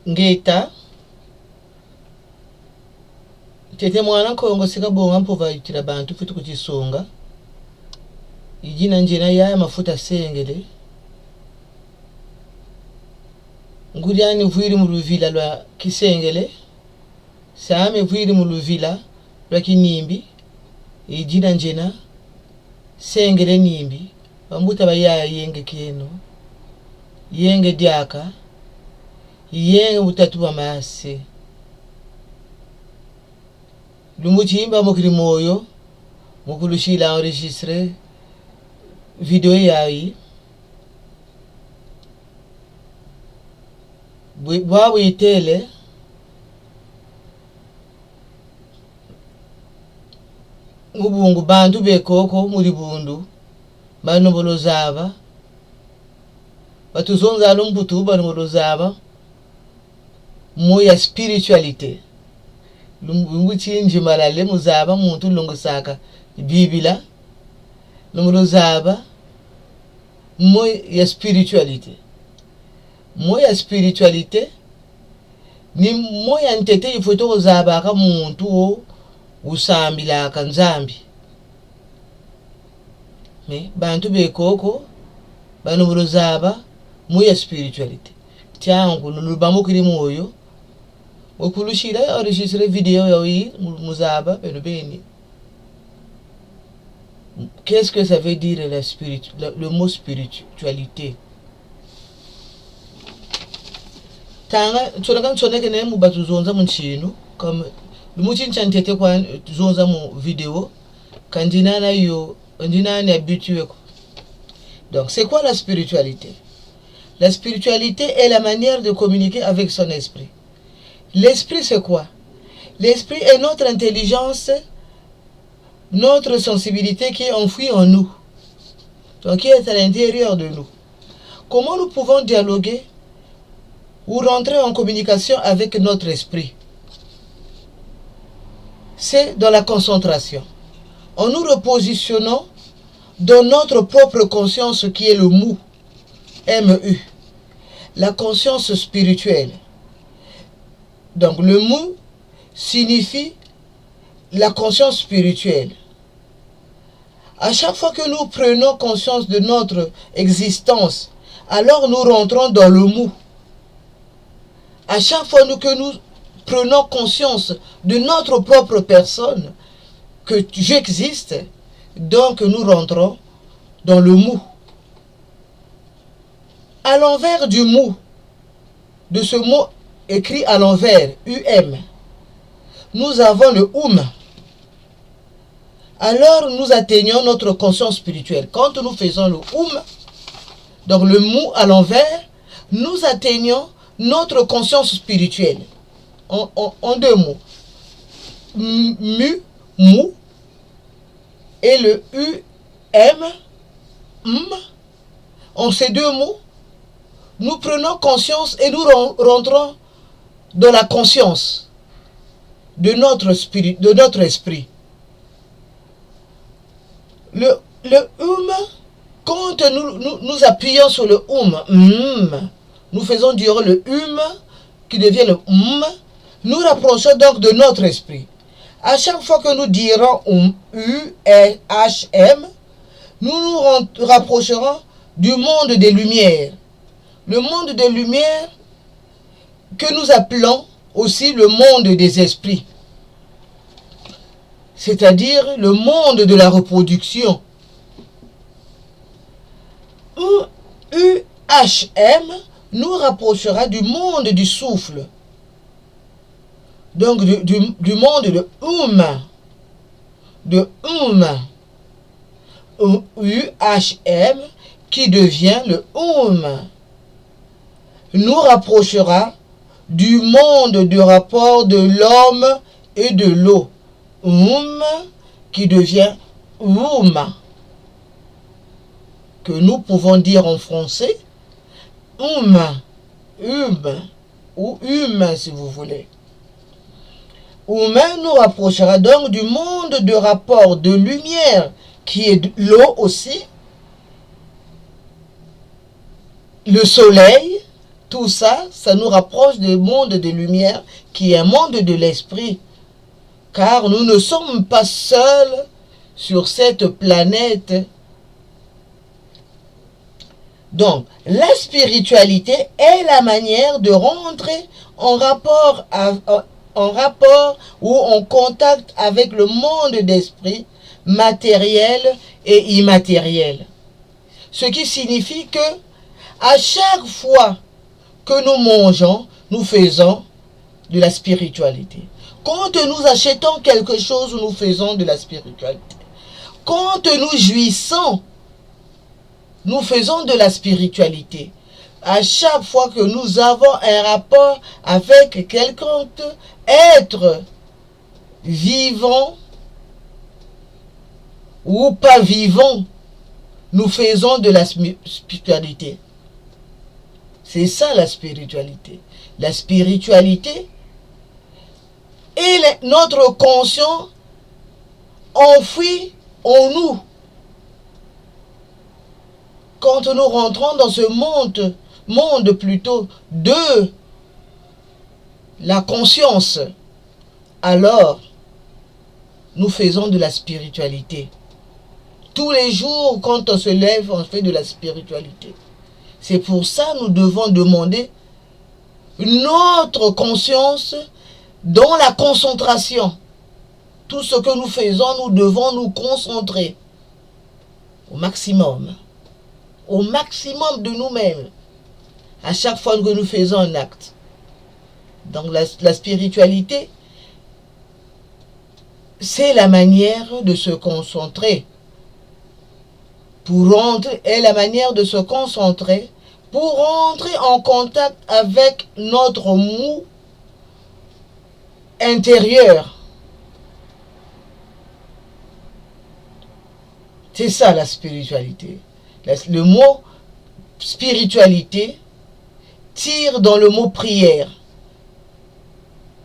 ngeta tete mwana kongo sikabonga mpova yitira bantu fitu kuchisonga ijina njena ya mafuta sengele ngulyani vwiri mu luvila lwa kisengele same vwiri mu luvila lwa kinimbi ijina njena sengele nimbi bambuta bayaya yenge keno yenge diaka yenge butatu bamase lumuchimba mukiri moyo mukulushila enregistrer video yayi bwabu itele ngubungu bantu bekoko muri bundu bano bolozaba batuzonza lombutu bano bolozaba moya spiritualité lumbu chinji malale muzaba muntu longosaka bibila lumulozaba moya spiritualité ni moya ntete ifoto kozaba ka muntu usambila kanzambi me bantu bekoko bano bulozaba moya spiritualité tiangu nulubamukiri moyo okulushira enregistrer vidéo yawi muzaba beni. Qu'est-ce que ça veut dire le mot spiritualité? Tanga tsonakan tsoneke ne mu batuzonza mu chino comme lumuchincha ntete kwa tuzonza mu vidéo kandinana yo ndinani habitué. Donc c'est quoi la spiritualité? La spiritualité est la manière de communiquer avec son esprit. L'esprit c'est quoi? L'esprit est notre intelligence, notre sensibilité qui est enfouie en nous, donc qui est à l'intérieur de nous. Comment nous pouvons dialoguer ou rentrer en communication avec notre esprit? C'est dans la concentration. En nous repositionnant dans notre propre conscience qui est le MU, M-U, la conscience spirituelle. Donc le MU signifie la conscience spirituelle. À chaque fois que nous prenons conscience de notre existence, alors nous rentrons dans le MU. À chaque fois que nous prenons conscience de notre propre personne, que j'existe, donc nous rentrons dans le MU. À l'envers du MU, de ce mot écrit à l'envers, UM, nous avons le alors nous atteignons notre conscience spirituelle. Quand nous faisons le donc le MU à l'envers, nous atteignons notre conscience spirituelle. En deux mots. MU, et le en ces deux mots, nous prenons conscience et nous rentrons dans la conscience de notre esprit. Le quand nous appuyons sur le nous faisons dire le qui devient le nous rapprochons donc de notre esprit. À chaque fois que nous dirons nous nous rapprocherons du monde des lumières. Le monde des lumières que nous appelons aussi le monde des esprits. C'est-à-dire le monde de la reproduction. Nous rapprochera du monde du souffle. Donc du monde de qui devient le nous rapprochera du monde du rapport de l'homme et de l'eau. Qui devient que nous pouvons dire en français ou humain si vous voulez. Humain nous rapprochera donc du monde de rapport de lumière qui est l'eau aussi, le soleil, Tout ça, ça nous rapproche du monde des lumières, qui est un monde de l'esprit. Car nous ne sommes pas seuls sur cette planète. Donc, la spiritualité est la manière de rentrer en rapport ou en contact avec le monde d'esprit matériel et immatériel. Ce qui signifie que à chaque fois que nous mangeons, nous faisons de la spiritualité. Quand nous achetons quelque chose, nous faisons de la spiritualité. Quand nous jouissons, nous faisons de la spiritualité. À chaque fois que nous avons un rapport avec quelqu'un être vivant ou pas vivant, nous faisons de la spiritualité. C'est ça la spiritualité. La spiritualité est notre conscience enfoui en nous. Quand nous rentrons dans ce monde plutôt de la conscience, alors nous faisons de la spiritualité. Tous les jours, quand on se lève, on fait de la spiritualité. C'est pour ça que nous devons demander notre conscience dans la concentration. Tout ce que nous faisons, nous devons nous concentrer au maximum de nous-mêmes, à chaque fois que nous faisons un acte. Donc la spiritualité, c'est la manière de se concentrer. Est la manière de se concentrer pour entrer en contact avec notre mou intérieur. C'est ça la spiritualité. Le mot spiritualité tire dans le mot prière.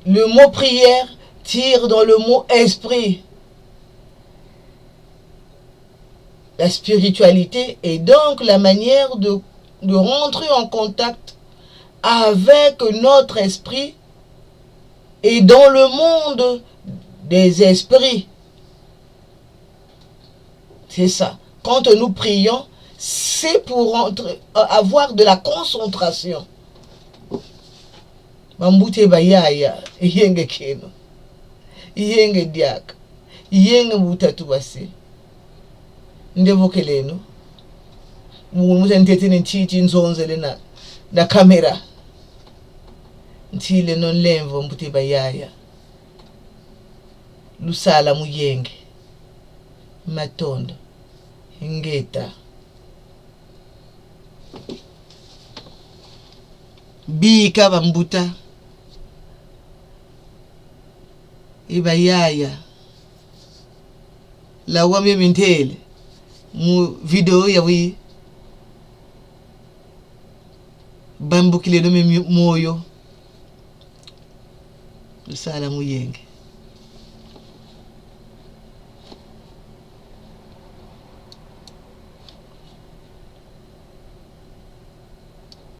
Le mot prière tire dans le mot esprit. La spiritualité est donc la manière de rentrer en contact avec notre esprit et dans le monde des esprits. C'est ça. Quand nous prions, c'est pour avoir de la concentration. Mambute bayaya, yenge keno, yenge diak, yenge mutatu basi. Ndevokeleno. Mutentete nchichi nzonzele na kamera. Ntile non lemvo mbute bayaya. Lusala muyenge. Matondo. Ngeta. Bika bambuta. Ibayaya. La wame mintele. Mu video ya wi. Bambu kile do me moyo. Lusala muyenge.